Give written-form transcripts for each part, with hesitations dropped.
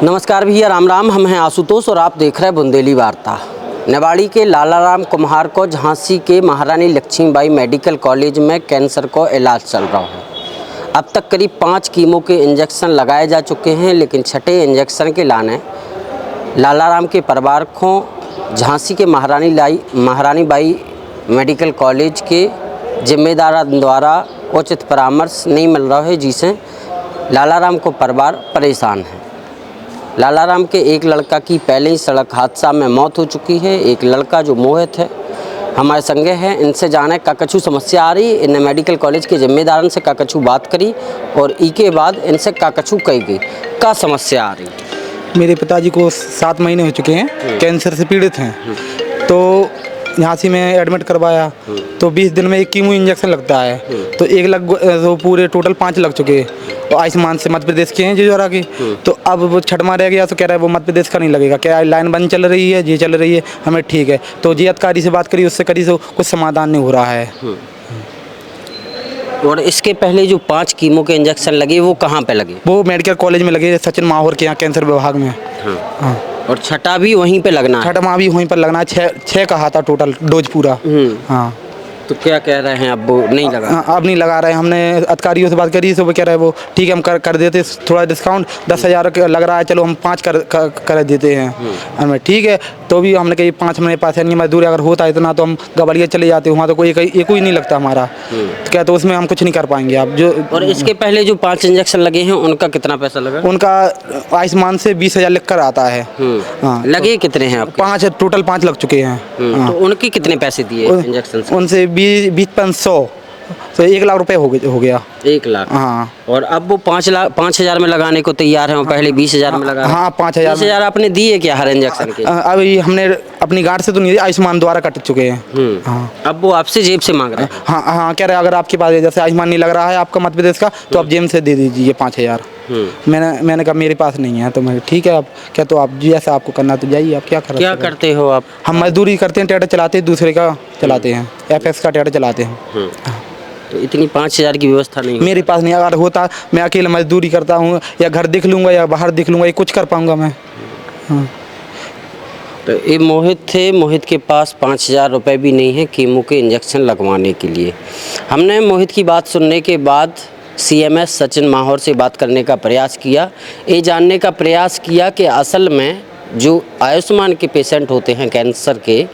नमस्कार भैया, राम राम। हम हैं आशुतोष और आप देख रहे हैं बुंदेली वार्ता। नेवाड़ी के लालाराम कुम्हार को झांसी के महारानी लक्ष्मीबाई मेडिकल कॉलेज में कैंसर को इलाज चल रहा है। अब तक करीब 5 कीमो के इंजेक्शन लगाए जा चुके हैं, लेकिन छठे इंजेक्शन के लाने लालाराम के परिवार को झांसी के महारानी बाई मेडिकल कॉलेज के जिम्मेदार द्वारा उचित परामर्श नहीं मिल रहा है, जिससे लालाराम को परिवार परेशान है। लालाराम के एक लड़का की पहले ही सड़क हादसा में मौत हो चुकी है। एक लड़का जो मोहित है हमारे संगे है, इनसे जाने का कछु समस्या आ रही। इन्हें मेडिकल कॉलेज के जिम्मेदारों से का कछु बात करी और ई के बाद इनसे का कछु कही गई का समस्या आ रही। मेरे पिताजी को 7 महीने हो चुके हैं, कैंसर से पीड़ित हैं। तो झांसी में एडमिट करवाया तो 20 दिन में एक कीमो इंजेक्शन लगता है, तो 1 लाख तो पूरे टोटल 5 लग चुके हैं। और आयुष्मान से मध्य प्रदेश के हैं जिजोरा के, तो अब वो छठवां रह गया, तो कह रहा है वो मध्य प्रदेश का नहीं लगेगा। क्या लाइन बंद चल रही है, ये चल रही है, हमें ठीक है। तो जी अधिकारी से बात करी, उससे करी तो कुछ समाधान नहीं हो रहा है। और इसके पहले जो 5 कीमो के इंजेक्शन लगे वो कहाँ पे लगे? वो मेडिकल कॉलेज में लगे, सचिन माहौर के यहाँ कैंसर विभाग में। हाँ। और छठा भी वहीं पे लगना है? छठवां भी वहीं पर लगना है। 6 कहा था टोटल डोज पूरा। हाँ। तो क्या कह रहे हैं, अब वो नहीं लगा? अब नहीं लगा रहे हैं। हमने अधिकारियों से बात करी, तो वो कह रहे हैं वो ठीक है, हम कर देते थोड़ा डिस्काउंट। 10,000 लग रहा है, चलो हम 5 कर देते हैं। हमें ठीक है। तो भी हमने कही 5 मेरे पास है नहीं, मजदूरी अगर होता है इतना तो हम गबड़िया चले जाते, वहाँ तो कोई एक ही नहीं लगता हमारा। तो क्या, तो उसमें हम कुछ नहीं कर पाएंगे आप जो। और इसके पहले जो 5 इंजेक्शन लगे हैं उनका कितना पैसा लगा? उनका आयुष्मान से 20,000 लिख कर आता है। हाँ। लगे कितने हैं आपके? 5 टोटल 5 लग चुके हैं। तो उनके कितने पैसे दिए इंजेक्शन से? उनसे 20-500, तो 1 लाख रुपए हो गया। 1 लाख। हाँ। और अब वो 5,000 में लगाने को तैयार है, पहले 20,000 में लगा। हाँ, 5,000 आपने दिए क्या हर इंजेक्शन के? अभी हमने अपनी गार्ड से तो नहीं, आयुष्मान द्वारा कट चुके हैं। हाँ। अब वो आपसे जेब से मांग रहे हैं? हाँ हाँ, कह रहे हैं अगर आपके पास जैसे आयुष्मान नहीं लग रहा है आपका मध्य प्रदेश का, तो आप जेब से दे दीजिए 5,000। मैंने कहा मेरे पास नहीं है, तो मैं ठीक है, आप क्या, तो आप जैसा आपको करना तो जाइए। आप क्या करते हो आप? हम मजदूरी करते हैं, ट्रैक्टर चलाते हैं, दूसरे का चलाते हैं, FX का ट्रैक्टर चलाते हैं। तो इतनी 5,000 की व्यवस्था नहीं मेरे पास नहीं। अगर होता, मैं अकेले मजदूरी करता हूँ, या घर देख लूँगा या बाहर देख लूँगा, ये कुछ कर पाऊँगा मैं। हाँ। तो ये मोहित थे, मोहित के पास 5,000 रुपये भी नहीं है कीमो के इंजेक्शन लगवाने के लिए। हमने मोहित की बात सुनने के बाद CMS सचिन माहौर से बात करने का प्रयास किया, ये जानने का प्रयास किया कि असल में जो आयुष्मान के पेशेंट होते हैं कैंसर के,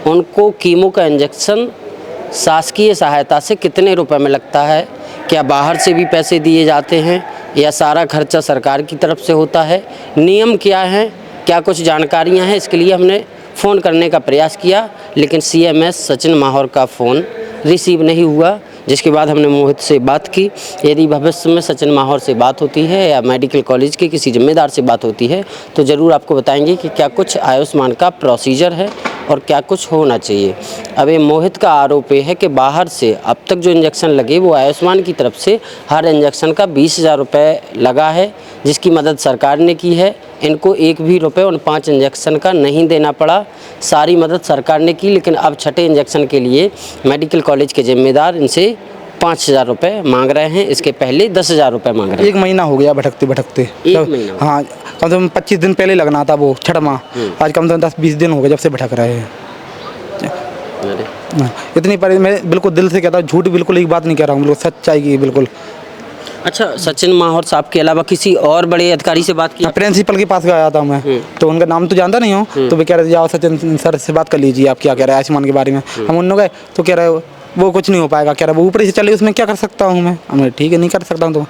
उनको कीमो का इंजेक्शन शासकीय सहायता से कितने रुपए में लगता है, क्या बाहर से भी पैसे दिए जाते हैं या सारा खर्चा सरकार की तरफ से होता है, नियम क्या है, क्या कुछ जानकारियां हैं। इसके लिए हमने फ़ोन करने का प्रयास किया, लेकिन CMS सचिन माहौर का फ़ोन रिसीव नहीं हुआ, जिसके बाद हमने मोहित से बात की। यदि भविष्य में सचिन माहौर से बात होती है या मेडिकल कॉलेज के किसी जिम्मेदार से बात होती है तो ज़रूर आपको बताएंगे कि क्या कुछ आयुष्मान का प्रोसीजर है और क्या कुछ होना चाहिए। अब ये मोहित का आरोप है कि बाहर से अब तक जो इंजेक्शन लगे वो आयुष्मान की तरफ से हर इंजेक्शन का 20,000 रुपये लगा है, जिसकी मदद सरकार ने की है। इनको 1 भी रुपये उन 5 इंजेक्शन का नहीं देना पड़ा, सारी मदद सरकार ने की। लेकिन अब छठे इंजेक्शन के लिए मेडिकल कॉलेज के जिम्मेदार इनसे 5,000 रुपये मांग रहे हैं। इसके पहले 10,000 रुपये मांग रहे हैं। 1 महीना हो गया भटकते भटकते। 1 महीना? हाँ, कम से कम 25 दिन पहले लगना था वो छठवां। आज कम से कम 10-20 दिन हो गए जब से भटक रहे हैं। इतनी मैं बिल्कुल दिल से कहता हूँ, झूठ बिल्कुल एक बात नहीं कह रहा हूँ, बिल्कुल सच्चाई की बिल्कुल। अच्छा, सचिन माहौर साहब के अलावा किसी और बड़े अधिकारी से बात की? प्रिंसिपल के पास गया था मैं, तो उनका नाम तो जानता नहीं हूँ, तो वे कह रहे जाओ सचिन सर से बात कर लीजिए, आप क्या कह रहे हैं आयुष्मान के बारे में। हम उन लोग गए तो कह रहे वो कुछ नहीं हो पाएगा, कह रहा वो ऊपर से चले, उसमें क्या कर सकता हूँ मैं। हमें ठीक है, नहीं कर सकता हूँ, तो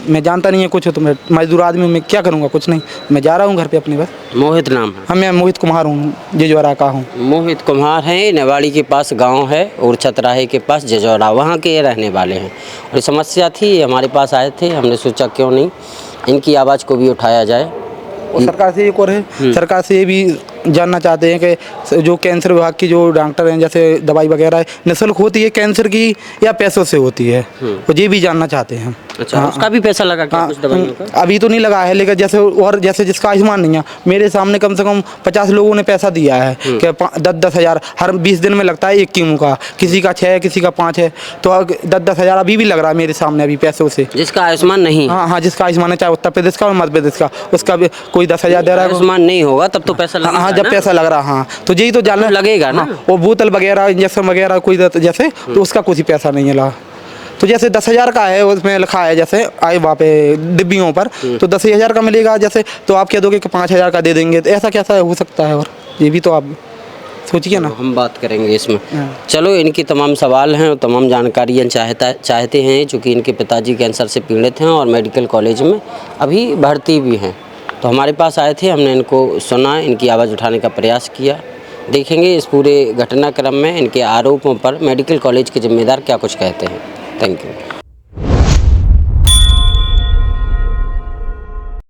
मैं जानता नहीं है कुछ, तो मैं मजदूर आदमी, मैं क्या करूँगा, कुछ नहीं, मैं जा रहा हूँ घर पे अपने बस। मोहित नाम है? हाँ, मैं मोहित कुम्हार हूँ, जिजोरा का हूँ। मोहित कुम्हार हैं, नेवाड़ी के पास गांव है और छतराहे के पास जिजोरा, वहाँ के रहने वाले हैं। और समस्या थी, हमारे पास आए थे, हमने सोचा क्यों नहीं इनकी आवाज़ को भी उठाया जाए। और सरकार से एक और है, सरकार से ये भी जानना चाहते हैं कि जो कैंसर विभाग की जो डॉक्टर हैं, जैसे दवाई वगैरह निःशुल्क होती है कैंसर की या पैसों से होती है, तो ये भी जानना चाहते हैं। अच्छा, उसका भी पैसा लगा क्या कुछ दवाइयों का? अभी तो नहीं लगा है, लेकिन जैसे और जैसे जिसका आयुष्मान नहीं है, मेरे सामने कम से कम 50 लोगों ने पैसा दिया है कि 10-10 हज़ार हर 20 दिन में लगता है एक कीमो का, किसी का 6 है, किसी का 5 है, तो 10-10 हज़ार अभी भी लग रहा है मेरे सामने अभी पैसों से। जिसका आयुष्मान नहीं, हाँ हाँ, जिसका आयुष्मान है, चाहे उत्तर प्रदेश का और मध्य प्रदेश का, उसका भी कोई 10 हज़ार दे रहा है। आयुष्मान नहीं होगा तब तो पैसा लगेगा। हाँ, जब पैसा लग रहा, हाँ, तो यही तो जानना लगेगा ना। वो बोतल वगैरह इंजेक्शन वगैरह कोई जैसे, तो उसका कुछ ही पैसा नहीं है। तो जैसे 10,000 का है, उसमें लिखा है जैसे आए वहाँ पे डिब्बियों पर, तो 10,000 का मिलेगा जैसे, तो आप कह दोगे कि 5,000 का दे देंगे, तो ऐसा कैसा हो सकता है? और ये भी तो आप सोचिए ना। हम बात करेंगे इसमें। चलो, इनकी तमाम सवाल हैं और तमाम जानकारियाँ चाहते हैं, चूँकि इनके पिताजी कैंसर से पीड़ित हैं और मेडिकल कॉलेज में अभी भर्ती भी हैं, तो हमारे पास आए थे, हमने इनको सुना, इनकी आवाज़ उठाने का प्रयास किया। देखेंगे इस पूरे घटनाक्रम में इनके आरोपों पर मेडिकल कॉलेज के जिम्मेदार क्या कुछ कहते हैं। Thank you.